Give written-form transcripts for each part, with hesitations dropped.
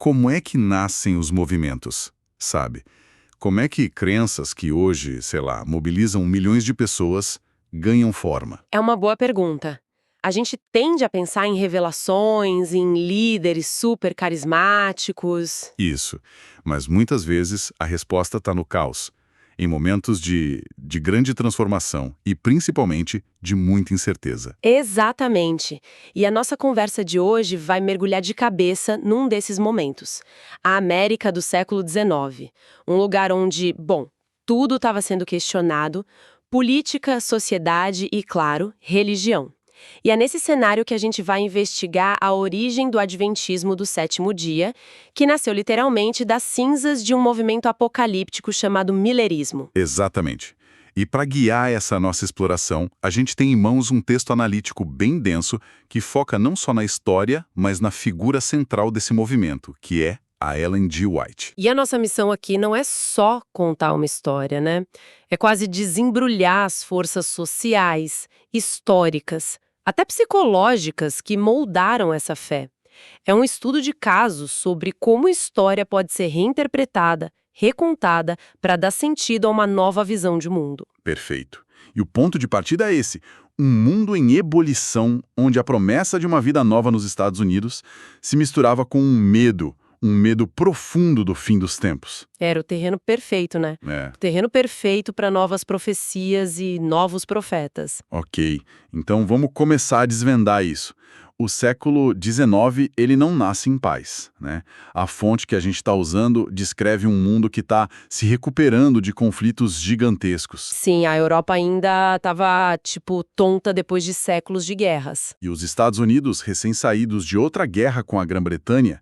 Como é que nascem os movimentos, sabe? Como é que crenças que hoje, sei lá, mobilizam milhões de pessoas ganham forma? É uma boa pergunta. A gente tende a pensar em revelações, em líderes super carismáticos. Isso. Mas muitas vezes a resposta está no caos, em momentos de grande transformação e principalmente de muita incerteza. Exatamente. E a nossa conversa de hoje vai mergulhar de cabeça num desses momentos. A América do século XIX. Um lugar onde, bom, tudo estava sendo questionado: política, sociedade e, claro, religião. E é nesse cenário que a gente vai investigar a origem do adventismo do sétimo dia, que nasceu literalmente das cinzas de um movimento apocalíptico chamado Millerismo. Exatamente. E para guiar essa nossa exploração, a gente tem em mãos um texto analítico bem denso que foca não só na história, mas na figura central desse movimento, que é a Ellen G. White. E a nossa missão aqui não é só contar uma história, né? É quase desembrulhar as forças sociais, históricas, até psicológicas que moldaram essa fé. É um estudo de casos sobre como a história pode ser reinterpretada, recontada, para dar sentido a uma nova visão de mundo. Perfeito. E o ponto de partida é esse: um mundo em ebulição, onde a promessa de uma vida nova nos Estados Unidos se misturava com um medo profundo do fim dos tempos. Era o terreno perfeito, né? É, O terreno perfeito para novas profecias e novos profetas. ok. Então vamos começar a desvendar isso. O século XIX, ele não nasce em paz, né? A fonte que a gente está usando descreve um mundo que está se recuperando de conflitos gigantescos. Sim, a Europa ainda estava, tipo, tonta depois de séculos de guerras. E os Estados Unidos, recém-saídos de outra guerra com a Grã-Bretanha,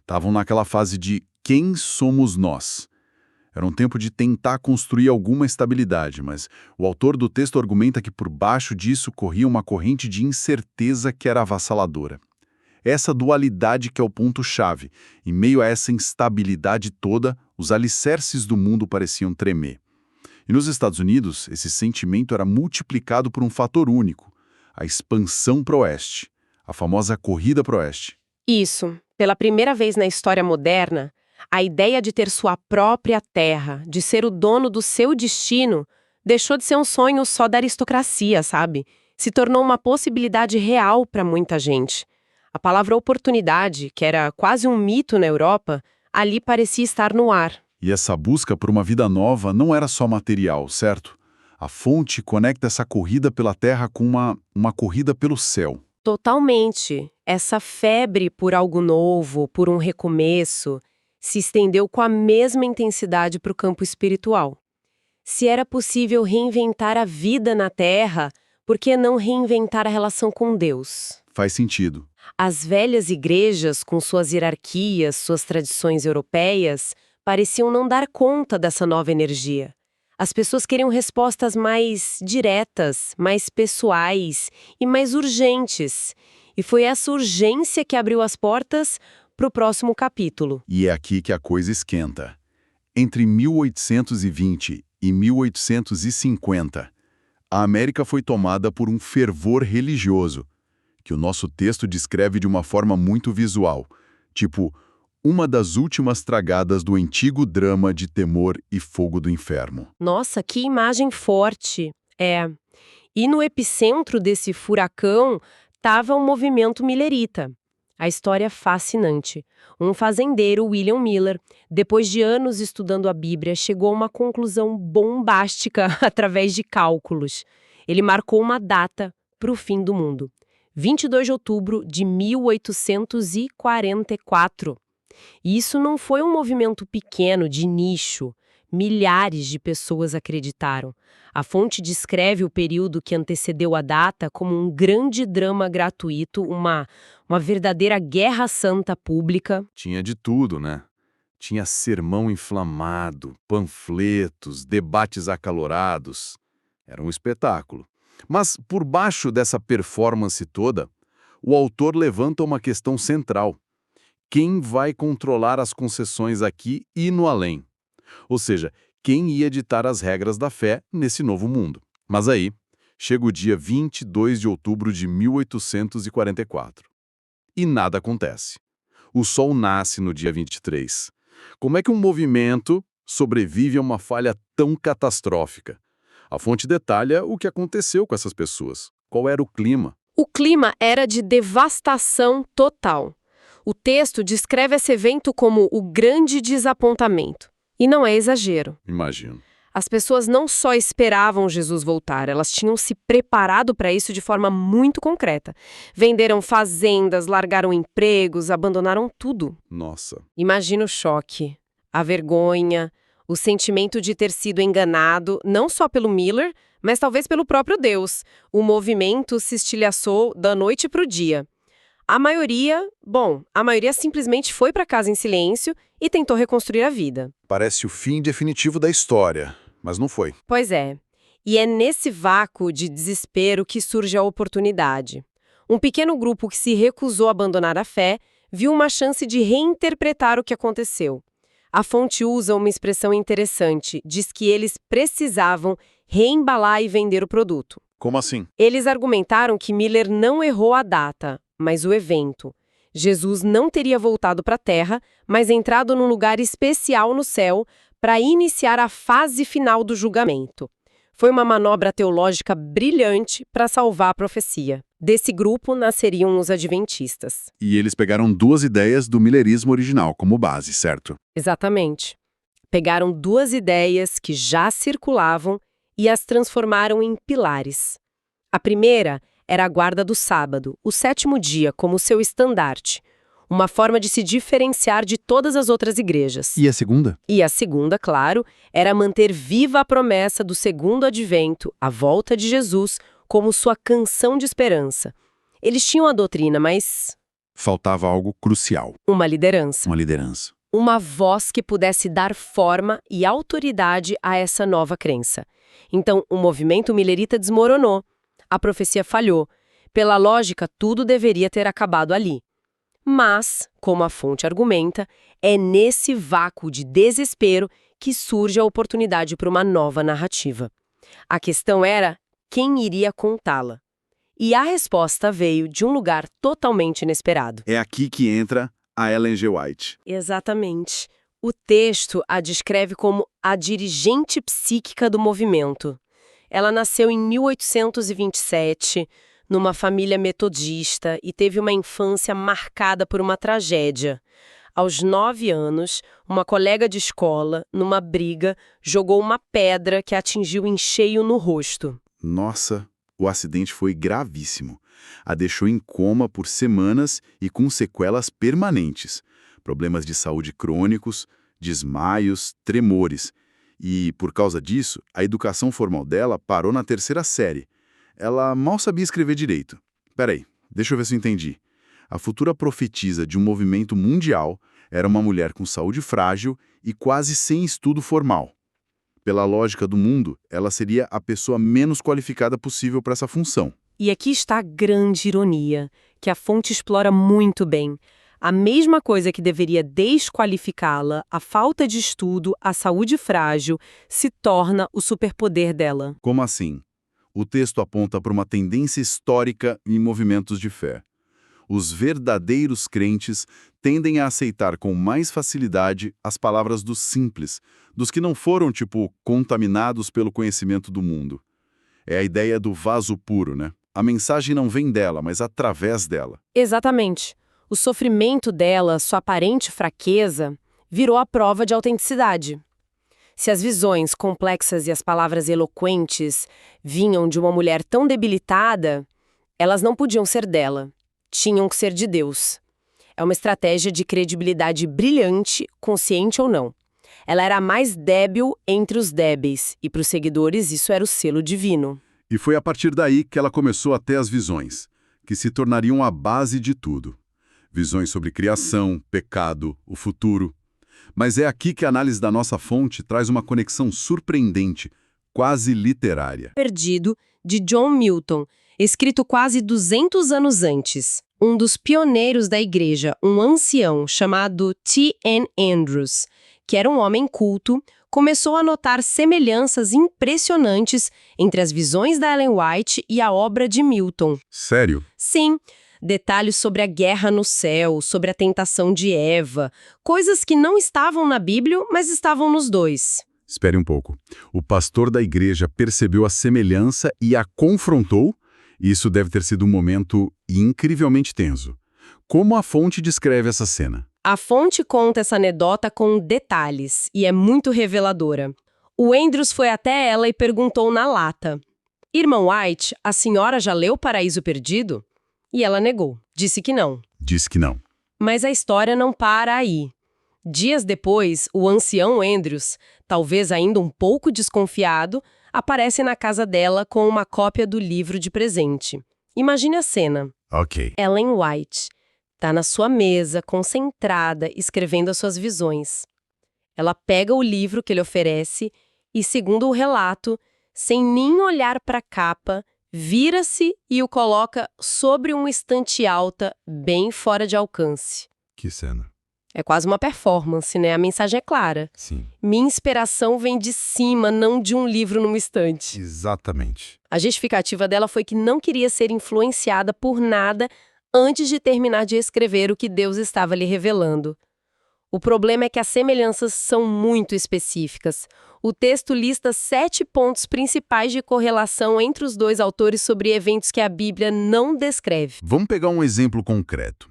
estavam naquela fase de quem somos nós? Era um tempo de tentar construir alguma estabilidade, mas o autor do texto argumenta que por baixo disso corria uma corrente de incerteza que era avassaladora. Essa dualidade que é o ponto-chave. Em meio a essa instabilidade toda, os alicerces do mundo pareciam tremer. E nos Estados Unidos, esse sentimento era multiplicado por um fator único: a expansão para o oeste, a famosa corrida para o oeste. Isso, pela primeira vez na história moderna, a ideia de ter sua própria terra, de ser o dono do seu destino, deixou de ser um sonho só da aristocracia, sabe? Se tornou uma possibilidade real para muita gente. A palavra oportunidade, que era quase um mito na Europa, ali parecia estar no ar. E essa busca por uma vida nova não era só material, certo? A fonte conecta essa corrida pela terra com uma corrida pelo céu. Totalmente. Essa febre por algo novo, por um recomeço, se estendeu com a mesma intensidade para o campo espiritual. Se era possível reinventar a vida na Terra, por que não reinventar a relação com Deus? Faz sentido. As velhas igrejas, com suas hierarquias, suas tradições europeias, pareciam não dar conta dessa nova energia. As pessoas queriam respostas mais diretas, mais pessoais e mais urgentes. E foi essa urgência que abriu as portas para o próximo capítulo. E é aqui que a coisa esquenta. Entre 1820 e 1850, a América foi tomada por um fervor religioso, que o nosso texto descreve de uma forma muito visual, tipo, uma das últimas tragadas do antigo drama de temor e fogo do inferno. Nossa, que imagem forte! É. E no epicentro desse furacão estava o movimento millerita. A história é fascinante. Um fazendeiro, William Miller, depois de anos estudando a Bíblia, chegou a uma conclusão bombástica através de cálculos. Ele marcou uma data para o fim do mundo: 22 de outubro de 1844. E isso não foi um movimento pequeno, de nicho. Milhares de pessoas acreditaram. A fonte descreve o período que antecedeu a data como um grande drama gratuito, uma verdadeira guerra santa pública. Tinha de tudo, né? Tinha sermão inflamado, panfletos, debates acalorados. Era um espetáculo. Mas, por baixo dessa performance toda, o autor levanta uma questão central: quem vai controlar as concessões aqui e no além? Ou seja, quem ia ditar as regras da fé nesse novo mundo? Mas aí, chega o dia 22 de outubro de 1844. E nada acontece. O sol nasce no dia 23. Como é que um movimento sobrevive a uma falha tão catastrófica? A fonte detalha o que aconteceu com essas pessoas. Qual era o clima? O clima era de devastação total. O texto descreve esse evento como o grande desapontamento. E não é exagero. Imagino. As pessoas não só esperavam Jesus voltar, elas tinham se preparado para isso de forma muito concreta. Venderam fazendas, largaram empregos, abandonaram tudo. Nossa. Imagina o choque, a vergonha, o sentimento de ter sido enganado, não só pelo Miller, mas talvez pelo próprio Deus. O movimento se estilhaçou da noite para o dia. A maioria simplesmente foi para casa em silêncio e tentou reconstruir a vida. Parece o fim definitivo da história, mas não foi. Pois é. E é nesse vácuo de desespero que surge a oportunidade. Um pequeno grupo que se recusou a abandonar a fé viu uma chance de reinterpretar o que aconteceu. A fonte usa uma expressão interessante, diz que eles precisavam reembalar e vender o produto. Como assim? Eles argumentaram que Miller não errou a data, mas o evento. Jesus não teria voltado para a Terra, mas entrado num lugar especial no céu para iniciar a fase final do julgamento. Foi uma manobra teológica brilhante para salvar a profecia. Desse grupo nasceriam os adventistas. E eles pegaram duas ideias do millerismo original como base, certo? Exatamente. Pegaram duas ideias que já circulavam e as transformaram em pilares. A primeira era a guarda do sábado, o sétimo dia, como seu estandarte. Uma forma de se diferenciar de todas as outras igrejas. E a segunda? E a segunda, claro, era manter viva a promessa do segundo advento, a volta de Jesus, como sua canção de esperança. Eles tinham a doutrina, mas... Faltava algo crucial. uma liderança. Uma liderança. Uma voz que pudesse dar forma e autoridade a essa nova crença. Então, o movimento millerita desmoronou. A profecia falhou. Pela lógica, tudo deveria ter acabado ali. Mas, como a fonte argumenta, é nesse vácuo de desespero que surge a oportunidade para uma nova narrativa. A questão era quem iria contá-la. E a resposta veio de um lugar totalmente inesperado. É aqui que entra a Ellen G. White. Exatamente. O texto a descreve como a dirigente psíquica do movimento. Ela nasceu em 1827, numa família metodista e teve uma infância marcada por uma tragédia. Aos 9 anos, uma colega de escola, numa briga, jogou uma pedra que atingiu em cheio no rosto. Nossa, o acidente foi gravíssimo. A deixou em coma por semanas e com sequelas permanentes. Problemas de saúde crônicos, desmaios, tremores. E, por causa disso, a educação formal dela parou na 3ª série. Ela mal sabia escrever direito. Peraí, deixa eu ver se eu entendi. A futura profetisa de um movimento mundial era uma mulher com saúde frágil e quase sem estudo formal. Pela lógica do mundo, ela seria a pessoa menos qualificada possível para essa função. E aqui está a grande ironia, que a fonte explora muito bem. A mesma coisa que deveria desqualificá-la, a falta de estudo, a saúde frágil, se torna o superpoder dela. Como assim? O texto aponta para uma tendência histórica em movimentos de fé. Os verdadeiros crentes tendem a aceitar com mais facilidade as palavras dos simples, dos que não foram, contaminados pelo conhecimento do mundo. É a ideia do vaso puro, né? A mensagem não vem dela, mas através dela. Exatamente. O sofrimento dela, sua aparente fraqueza, virou a prova de autenticidade. Se as visões complexas e as palavras eloquentes vinham de uma mulher tão debilitada, elas não podiam ser dela. Tinham que ser de Deus. É uma estratégia de credibilidade brilhante, consciente ou não. Ela era a mais débil entre os débeis, e para os seguidores isso era o selo divino. E foi a partir daí que ela começou a ter as visões, que se tornariam a base de tudo. Visões sobre criação, pecado, o futuro. Mas é aqui que a análise da nossa fonte traz uma conexão surpreendente, quase literária. Perdido, de John Milton, escrito quase 200 anos antes. Um dos pioneiros da igreja, um ancião chamado T.N. Andrews, que era um homem culto, começou a notar semelhanças impressionantes entre as visões da Ellen White e a obra de Milton. Sério? Sim, Detalhes sobre a guerra no céu, sobre a tentação de Eva, coisas que não estavam na Bíblia, mas estavam nos dois. Espere um pouco. O pastor da igreja percebeu a semelhança e a confrontou? Isso deve ter sido um momento incrivelmente tenso. Como a fonte descreve essa cena? A fonte conta essa anedota com detalhes e é muito reveladora. O Andrews foi até ela e perguntou na lata: "Irmã White, a senhora já leu Paraíso Perdido?" E ela negou, disse que não. Disse que não. Mas a história não para aí. Dias depois, o ancião Andrews, talvez ainda um pouco desconfiado, aparece na casa dela com uma cópia do livro de presente. Imagine a cena. Ok. Ellen White está na sua mesa, concentrada, escrevendo as suas visões. Ela pega o livro que ele oferece e, segundo o relato, sem nem olhar para a capa, vira-se e o coloca sobre uma estante alta, bem fora de alcance. Que cena. É quase uma performance, né? A mensagem é clara. Sim. Minha inspiração vem de cima, não de um livro numa estante. Exatamente. A justificativa dela foi que não queria ser influenciada por nada antes de terminar de escrever o que Deus estava lhe revelando. O problema é que as semelhanças são muito específicas. O texto lista 7 pontos principais de correlação entre os dois autores sobre eventos que a Bíblia não descreve. Vamos pegar um exemplo concreto.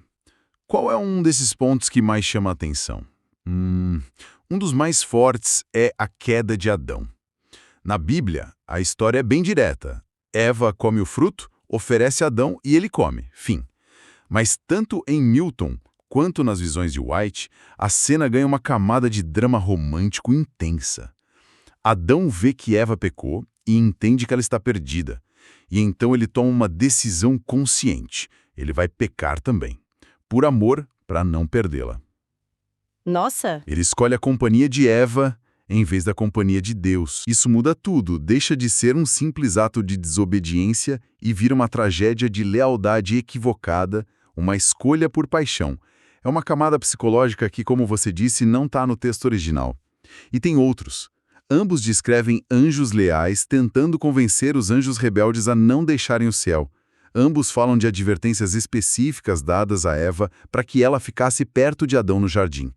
Qual é um desses pontos que mais chama a atenção? Um dos mais fortes é a queda de Adão. Na Bíblia, a história é bem direta. Eva come o fruto, oferece a Adão e ele come. Fim. Mas tanto em Milton quanto nas visões de White, a cena ganha uma camada de drama romântico intensa. Adão vê que Eva pecou e entende que ela está perdida. E então ele toma uma decisão consciente. Ele vai pecar também. Por amor, para não perdê-la. Nossa! Ele escolhe a companhia de Eva em vez da companhia de Deus. Isso muda tudo, deixa de ser um simples ato de desobediência e vira uma tragédia de lealdade equivocada, uma escolha por paixão. É uma camada psicológica que, como você disse, não está no texto original. E tem outros. Ambos descrevem anjos leais tentando convencer os anjos rebeldes a não deixarem o céu. Ambos falam de advertências específicas dadas a Eva para que ela ficasse perto de Adão no jardim.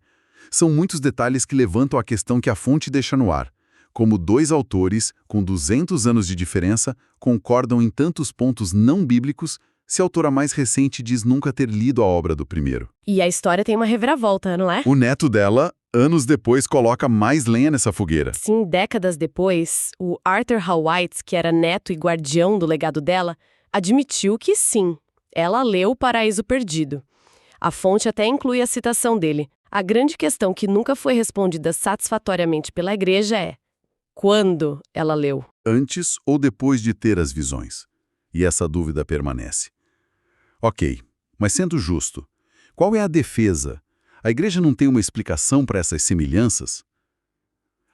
São muitos detalhes que levantam a questão que a fonte deixa no ar. Como dois autores, com 200 anos de diferença, concordam em tantos pontos não bíblicos, se a autora mais recente diz nunca ter lido a obra do primeiro. E a história tem uma reviravolta, não é? O neto dela, anos depois, coloca mais lenha nessa fogueira. Sim, décadas depois, o Arthur Hall White, que era neto e guardião do legado dela, admitiu que sim, ela leu Paraíso Perdido. A fonte até inclui a citação dele. A grande questão que nunca foi respondida satisfatoriamente pela igreja é: quando ela leu? Antes ou depois de ter as visões? E essa dúvida permanece. Ok, mas sendo justo, qual é a defesa? A igreja não tem uma explicação para essas semelhanças?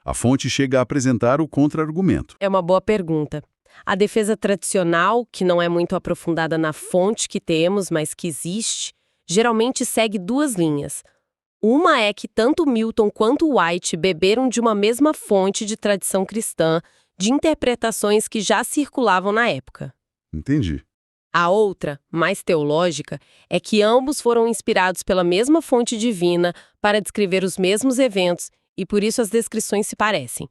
A fonte chega a apresentar o contra-argumento. É uma boa pergunta. A defesa tradicional, que não é muito aprofundada na fonte que temos, mas que existe, geralmente segue duas linhas. Uma é que tanto Milton quanto White beberam de uma mesma fonte de tradição cristã, de interpretações que já circulavam na época. Entendi. A outra, mais teológica, é que ambos foram inspirados pela mesma fonte divina para descrever os mesmos eventos e por isso as descrições se parecem.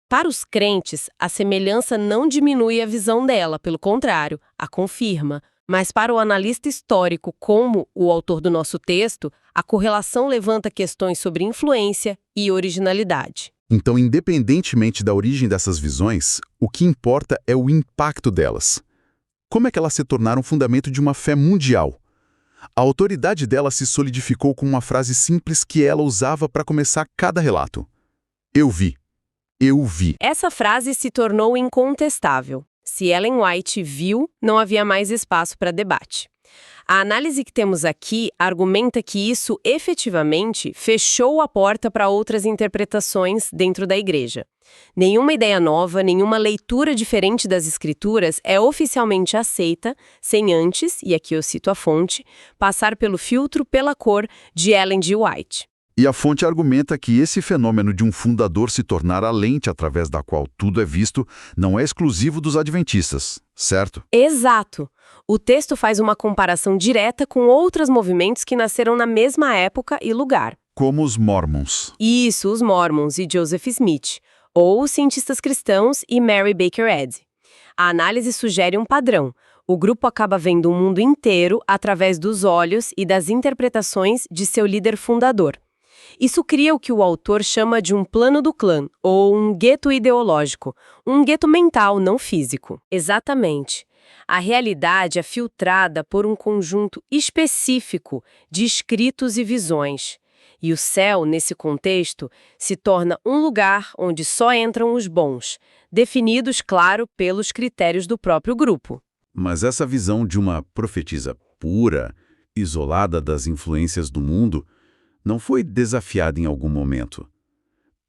Para os crentes, a semelhança não diminui a visão dela, pelo contrário, a confirma. Mas para o analista histórico, como o autor do nosso texto, a correlação levanta questões sobre influência e originalidade. Então, independentemente da origem dessas visões, o que importa é o impacto delas. Como é que elas se tornaram fundamento de uma fé mundial? A autoridade dela se solidificou com uma frase simples que ela usava para começar cada relato. Eu vi. Eu vi. Essa frase se tornou incontestável. Se Ellen White viu, não havia mais espaço para debate. A análise que temos aqui argumenta que isso, efetivamente, fechou a porta para outras interpretações dentro da igreja. Nenhuma ideia nova, nenhuma leitura diferente das escrituras é oficialmente aceita, sem antes, e aqui eu cito a fonte, passar pelo filtro pela cor de Ellen G. White. E a fonte argumenta que esse fenômeno de um fundador se tornar a lente através da qual tudo é visto não é exclusivo dos adventistas. certo? Exato! O texto faz uma comparação direta com outros movimentos que nasceram na mesma época e lugar. Como os Mormons. Isso, os Mormons e Joseph Smith, ou os cientistas cristãos e Mary Baker Eddy. A análise sugere um padrão. O grupo acaba vendo o mundo inteiro através dos olhos e das interpretações de seu líder fundador. Isso cria o que o autor chama de um plano do clã, ou um gueto ideológico, um gueto mental, não físico. Exatamente. A realidade é filtrada por um conjunto específico de escritos e visões. E o céu, nesse contexto, se torna um lugar onde só entram os bons, definidos, claro, pelos critérios do próprio grupo. Mas essa visão de uma profetisa pura, isolada das influências do mundo, não foi desafiada em algum momento?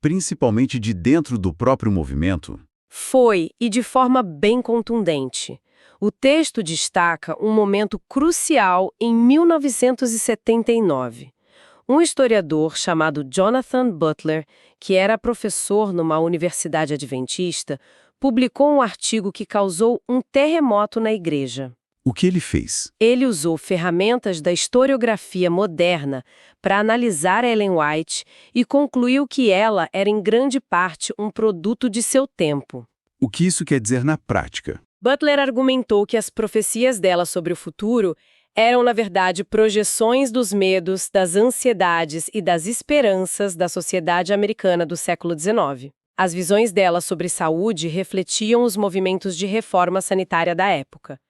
Principalmente de dentro do próprio movimento? Foi, e de forma bem contundente. O texto destaca um momento crucial em 1979. Um historiador chamado Jonathan Butler, que era professor numa universidade adventista, publicou um artigo que causou um terremoto na igreja. O que ele fez? Ele usou ferramentas da historiografia moderna para analisar Ellen White e concluiu que ela era em grande parte um produto de seu tempo. O que isso quer dizer na prática? Butler argumentou que as profecias dela sobre o futuro eram, na verdade, projeções dos medos, das ansiedades e das esperanças da sociedade americana do século XIX. As visões dela sobre saúde refletiam os movimentos de reforma sanitária da época.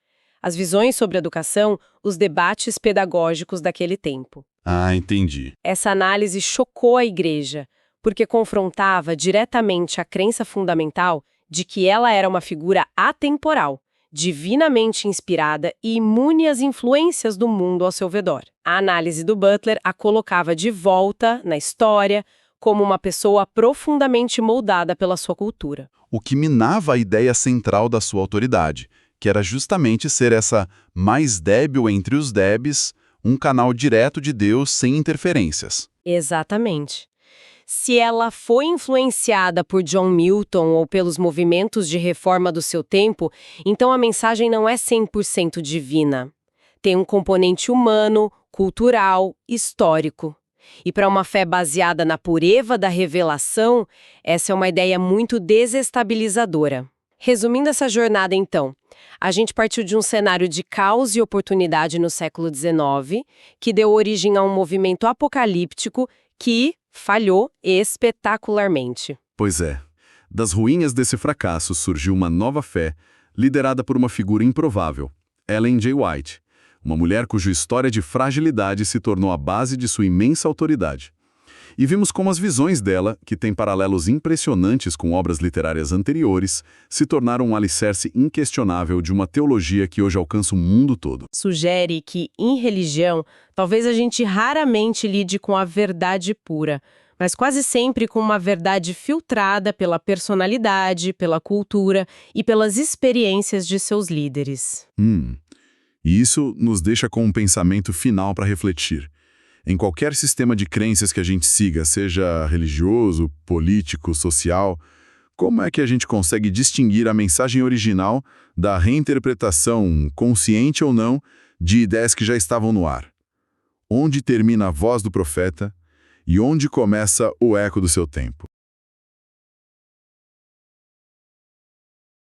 As visões sobre educação, os debates pedagógicos daquele tempo. Ah, entendi. Essa análise chocou a igreja, porque confrontava diretamente a crença fundamental de que ela era uma figura atemporal, divinamente inspirada e imune às influências do mundo ao seu redor. A análise do Butler a colocava de volta na história como uma pessoa profundamente moldada pela sua cultura. O que minava a ideia central da sua autoridade, que era justamente ser essa mais débil entre os débeis, um canal direto de Deus sem interferências. Exatamente. Se ela foi influenciada por John Milton ou pelos movimentos de reforma do seu tempo, então a mensagem não é 100% divina. Tem um componente humano, cultural, histórico. E para uma fé baseada na pureza da revelação, essa é uma ideia muito desestabilizadora. Resumindo essa jornada, então, a gente partiu de um cenário de caos e oportunidade no século XIX, que deu origem a um movimento apocalíptico que falhou espetacularmente. Pois é. Das ruínas desse fracasso surgiu uma nova fé, liderada por uma figura improvável, Ellen G. White, uma mulher cuja história de fragilidade se tornou a base de sua imensa autoridade. E vimos como as visões dela, que têm paralelos impressionantes com obras literárias anteriores, se tornaram um alicerce inquestionável de uma teologia que hoje alcança o mundo todo. Sugere que, em religião, talvez a gente raramente lide com a verdade pura, mas quase sempre com uma verdade filtrada pela personalidade, pela cultura e pelas experiências de seus líderes. E isso nos deixa com um pensamento final para refletir. Em qualquer sistema de crenças que a gente siga, seja religioso, político, social, como é que a gente consegue distinguir a mensagem original da reinterpretação, consciente ou não, de ideias que já estavam no ar? Onde termina a voz do profeta e onde começa o eco do seu tempo?